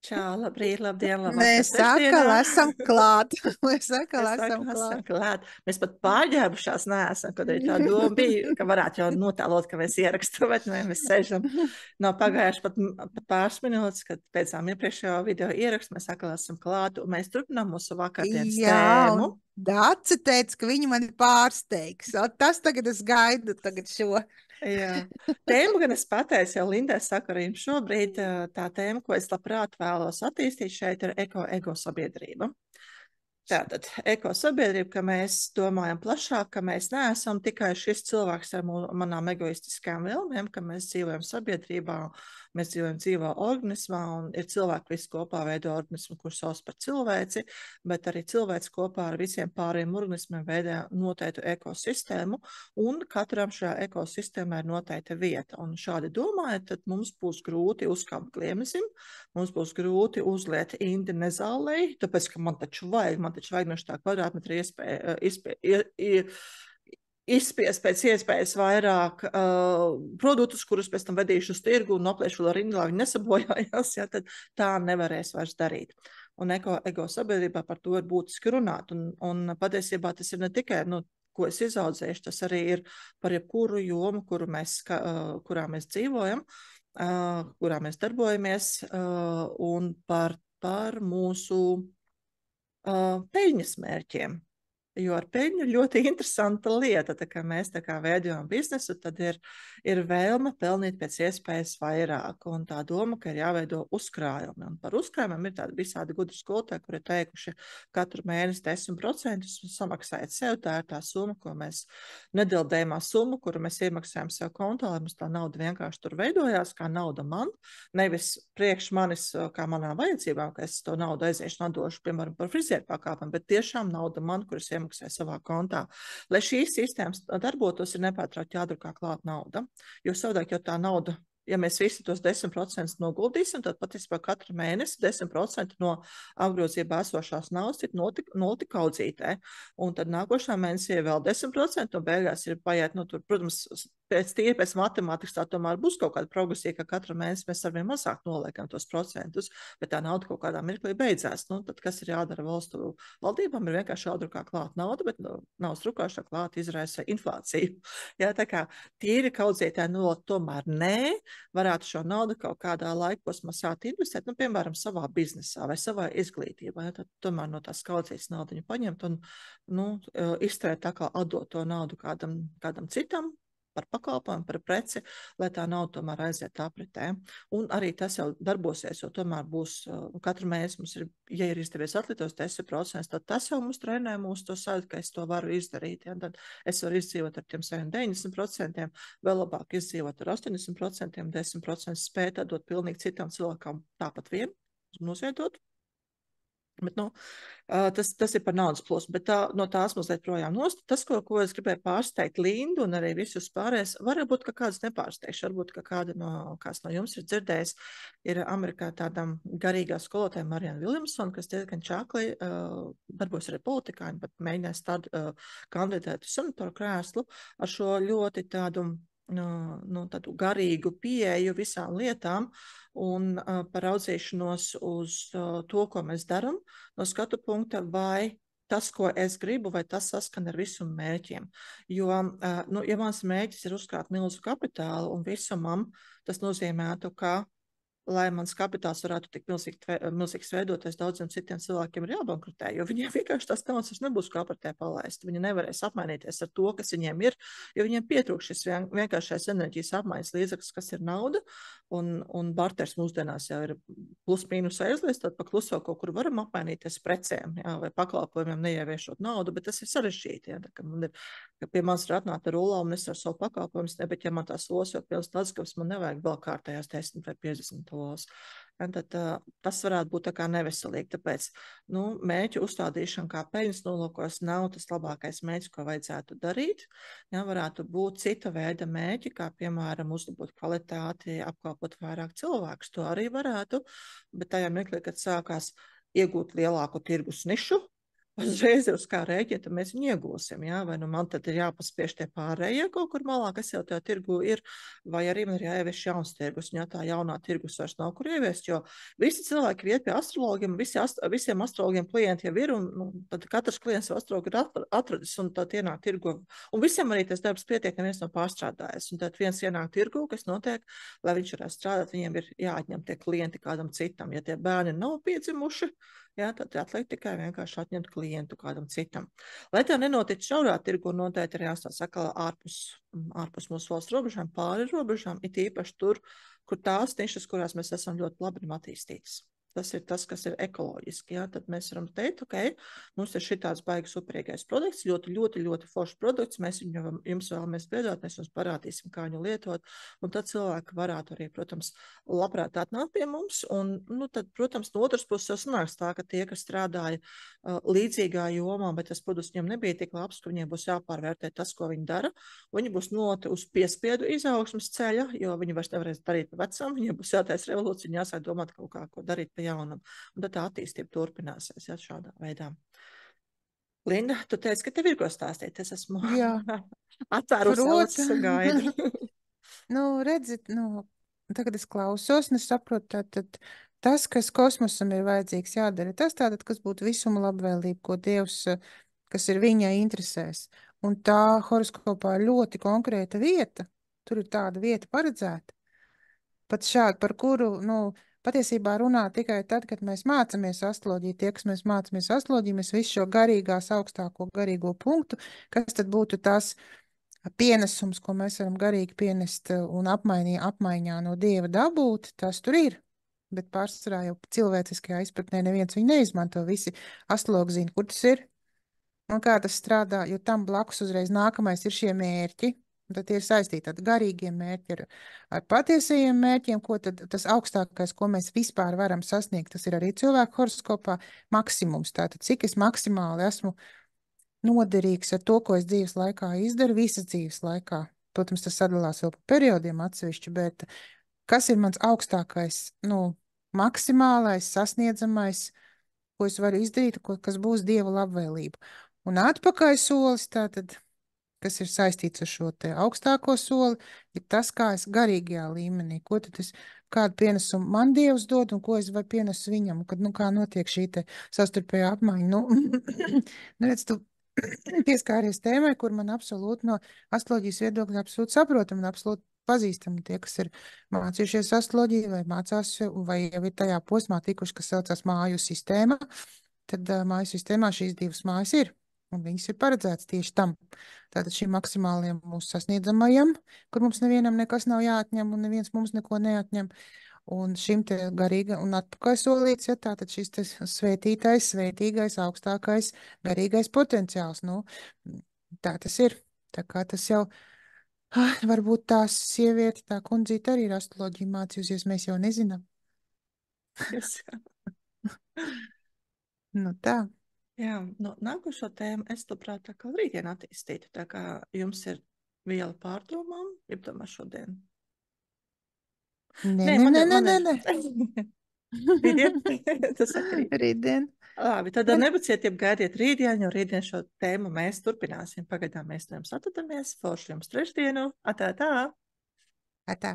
Čau, labrīt, labdien, labvakar, Mēs trešdienā. atkal esam klāt. Mēs atkal Mēs esam atkal esam klāt. klāt. Mēs pat pārģērbušās neesam, kad arī tā doma bija, ka varētu jau notēlot, ka mēs ierakstam, bet nē, mēs sēžam. Nav pagājuši pat pāris minūtes, kad pēcām iepriekšējo video ierakstu, mēs atkal esam klāt, un mēs turpinām mūsu vakardienas Jā, un tēmu. Dāce teica, ka viņa mani pārsteigs. O, tas tagad es gaidu tagad šo. Jā, tēma, gan es pateicu, jau Lindai saku arī jums šobrīd, tā tēma, ko es labprāt vēlos attīstīt šeit, ir ego sabiedrība. Tātad, ekosabiedrība, ka mēs domājam plašāk, ka mēs neesam tikai šis cilvēks ar manām egoistiskām vēlmēm, ka mēs dzīvojam sabiedrībā, mēs dzīvojam dzīvā organismā, un ir cilvēki visi kopā veido organismu, kurš sauc par cilvēci, bet arī cilvēks kopā ar visiem pārējiem organismiem veido noteiktu ekosistēmu, un katram šajā ekosistēmā ir noteikta vieta. Un šādi domājot, tad mums būs grūti uzkāpt Gliemežim, mums būs grūti uzliet indi nezālei, tāpēc, ka man taču vajag no šitā kvadrātmetra izspiest pēc iespējas vairāk produktus, kurus pēc tam vedīšu uz tirgu un noplēšu vēl ar rindu, lai viņi nesabojājās, ja, tad tā nevarēs vairs darīt. Un ego sabiedrībā par to ir būtiski runāt. Un patiesībā tas ir ne tikai, ko es izaudzēšu, tas arī ir par jebkuru jomu, kurā mēs dzīvojam, kurā mēs darbojamies, un par mūsu peļņas mērķiem. Jo ar peļņu ļoti interesanta lieta, tā kā mēs veidojam biznesu, tad ir vēlme pelnīt pēc iespējas vairāk, un tā doma, ka ir jāveido uzkrājumi. Un par uzkrājumiem ir tādi visādi gudri skolotāji, kuri teikuši katru mēnesi 10% samaksājiet sev, tā ir tā summa, ko mēs nedildējumā summa, kuru mēs iemaksājam sev kontā, lai mums tā nauda vienkārši tur veidojās, kā nauda man, nevis priekš manis, kā manām vajadzībām, ka es to naudu aiziešu un došu, piemēram, par frizieru pakāpam, bet tiešām nauda man, kuras iemaksāju savā kontā. Lai šīs sistēmas darbotos, ir nepārtraukti jādrukā klāt nauda, jo savādāk jau tā nauda, ja mēs visi tos 10% noguldīsim, tad patiesībā katru mēnesi 10% no apgrozībā esošās naudas ir nolika kaudzītē, un tad nākošā mēnesī vēl 10%, un beigās ir paiet, tur, protams, pēc matemātikas tā tomēr būs kaut kāda progresija, ka katru mēnesi mēs arvien mazāk noliekam tos procentus, bet tā nauda kaut kādā mirklī beidzās. Tad kas ir jādara valstu valdībām, ir vienkārši jādrukā klāt nauda, bet naudas drukāšana klāt izraisa inflāciju. Jā, tā kā tīri kaudzītāji tomēr nē, varētu šo naudu kaut kādā laikposmā sākt investēt, piemēram, savā biznesā vai savā izglītībā. Ja, tad tomēr no tās kaudzītas naudiņu paņemt un izturēt tā kā atdot to naudu kādam citam, par pakalpojumu, par preci, lai tā nauda tomēr aiziet apritē. Un arī tas jau darbosies, jo tomēr būs katru mēnesi mums ir, ja ir izdevies atlikt tos 10%, tad tas jau mums trenē mūsu to sajūtu, ka es to varu izdarīt. Ja? Tad es varu izdzīvot ar tiem saviem 90%, vēl labāk izdzīvot ar 80%, 10% spēt atdot pilnīgi citam cilvēkam tāpat vien, noziedot. Bet, tas ir par naudas plūsmu, bet no tās mazliet projām nost. Tas, ko es gribēju pārsteigt Lindu un arī visus pārējais, varbūt, ka kāds nepārsteigšu, varbūt, ka kāds no jums ir dzirdējis, ir Amerikā tādam garīgā skolotāja Mariana Viljamsona, kas diezgan čākli darbojas arī politikā, bet mēģinās kandidēt uz senatoru krēslu ar šo ļoti tādu garīgu pieeju visām lietām un paraudzīšanos uz to, ko mēs daram, no skatu punkta, vai tas, ko es gribu, vai tas saskan ar visu mērķiem. Jo, ja mans mērķis ir uzkrāt milzu kapitālu un visumam, tas nozīmētu, ka lai mans kapitāls varētu tik milzīgs veidoties, daudziem citiem cilvēkiem ir jābankrutē, jo viņiem vienkārši tās naudas nebūs kā apritē palaist. Viņi nevarēs apmainīties ar to, kas viņiem ir, jo viņiem pietrūkst šis vienkāršais enerģijas apmaiņas līdzeklis, kas ir nauda, un barters mūsdienās jau ir plus mīnus aizliest, tad pa kluso kaut kur varam apmainīties precēm, jā, vai pakalpojumiem neieviešot naudu, bet tas ir sarežģīti, jā, ka pie manis var atnākt ar rullā un es ar savu pakalpojumus, bet ja man tās los jau pilns tāds, ka man nevajag vēl kārtējās 10 vai 50 lolas. Tad tas varētu būt tā kā neveselīgi, tāpēc mērķu uzstādīšana kā peļņas nolūkos nav tas labākais mērķis, ko vajadzētu darīt. Jā, varētu būt cita veida mērķi, kā piemēram uzlabot kvalitāti, apkalpot vairāk cilvēkus. To arī varētu, bet tajā mirklī, kad sākās iegūt lielāku tirgus nišu, uzreiz ir uz kā rēķina, tad mēs viņu iegūsim. Ja? Vai nu man tad ir jāpaspiež tie pārējie kaut kur malā, kas jau tajā tirgu ir, vai arī man ir jāievieš jauns tirgus, un ja tā jaunā tirgus vairs nav kur ieviest, jo visi cilvēki iet pie astrologiem, visiem astrologiem klienti jau ir, un tad katrs klients jau astrologu ir atradis, un tad ienāk tirgu. Un visiem arī tas darbs pietiek, neviens nav pārstrādājis. Un tad viens ienāk tirgu, kas notiek, lai viņš varētu strādāt, viņiem ir jāatņem tie klienti kādam citam. Ja tie bērni nav piedzimuši, jā, tad atliek tikai vienkārši atņemt klientu kādam citam. Lai tā nenotiek šaurā tirgu, noteikti ir jāstāsta atkal ārpus mūsu valsts robežām, pāri robežām, it īpaši tur, kur tās nišas, kurās mēs esam ļoti labi attīstītas. Tas ir tas, kas ir ekoloģiski. Jā. Tad mēs varam teikt, ok, mums ir šitāds baigas superīgais produkts, ļoti, ļoti, ļoti foršs produkts, mēs viņu jums vēlamies piedot, mēs jums parādīsim, kā viņu lietot, un tad cilvēki varētu arī, protams, labprāt atnākt pie mums, un, tad, protams, no otras puses jau sanāks tā, ka tie, kas strādāja līdzīgā jomā, bet tas produkts viņiem nebija tik labs, ka viņiem būs jāpārvērtē tas, ko viņi dara, viņi būs noti uz piespiedu izaugsmas ceļa, jo viņi vairs nevarēs darīt pa vecam, viņiem būs jātais revolūcija, viņi jāsāk domāt kaut kā, ko darīt pa jaunam. Un tad tā attīstība turpināsies, ja, šādā veidā. Linda, tu teici, ka tev ir ko stāstīt. Es esmu atvērusi acis un gaidu. Redziet, tagad es klausos, un es saprotu, tātad tas, kas kosmosam ir vajadzīgs jādara, tas tātad, kas būtu visuma labvēlība, ko Dievs, kas ir viņa interesēs. Un tā horoskopā ir ļoti konkrēta vieta. Tur ir tāda vieta paredzēta. Pat šādi, par kuru, patiesībā runā tikai tad, kad mēs mācāmies astroloģiju. Tie, kas mēs mācāmies astroloģiju, mēs visu šo garīgās augstāko garīgo punktu, kas tad būtu tas pienesums, ko mēs varam garīgi pienest un apmaiņā no Dieva dabūt, tas tur ir. Bet pārsvarā jau cilvēciskajā izpratnē neviens viņu neizmanto. Visi astrologi zina, kur tas ir un kā tas strādā, jo tam blakus uzreiz nākamais ir šie mērķi. Tad tie ir saistīti ar garīgiem mērķiem, ar patiesajiem mērķiem, ko tad tas augstākais, ko mēs vispār varam sasniegt, tas ir arī cilvēku horoskopā maksimums. Tātad, cik es maksimāli esmu noderīgs ar to, ko es dzīves laikā izdaru, visas dzīves laikā. Protams, tas sadalās vēl pa periodiem atsevišķi, bet kas ir mans augstākais, maksimālais, sasniedzamais, ko es varu izdarīt, kas būs Dieva labvēlība. Un atpakaļ solis tātad, kas ir saistīts ar šo te augstāko soli, ir tas, kā es garīgajā līmenī, ko tad es, kādu pienesumu man Dievs dod un ko es varu pienesu viņam, kad, kā notiek šī te savstarpējā apmaiņa. Redz, tu pieskāries tēmai, kur man absolūti no astroloģijas viedokļa absolūti saprotam un absolūti pazīstami tie, kas ir mācījušies astroloģiju vai mācās, vai jau ir tajā posmā tikuši, kas saucās māju sistēma, tad māju sistēmā šīs divas mājas ir. Un viņas ir paredzētas tieši tam. Tātad šim maksimālajam mūsu sasniedzamajam, kur mums nevienam nekas nav jāatņem un neviens mums neko neatņem. Un šim te garīga un atpakaļ solīts, ja tātad šis te svētītais, svētīgais, augstākais, garīgais potenciāls. Tā tas ir. Tā kā tas jau, varbūt tā sieviete, tā kundzīte arī ir astroloģiju mācījusies, mēs jau nezinām. Yes. Tā. Jā, nākošo tēmu es labprāt tā kā rītdien attīstītu. Tā kā jums ir viela pārdomām, jeb tomēr šodien. Nē. Rītdien? Tas saka rītdien. Labi, tad nebeciet, ja gaidiet rītdien, jo rītdien šo tēmu mēs turpināsim. Pagaidām mēs jums atradamies. Forši jums trešdienu. Atā. Atā.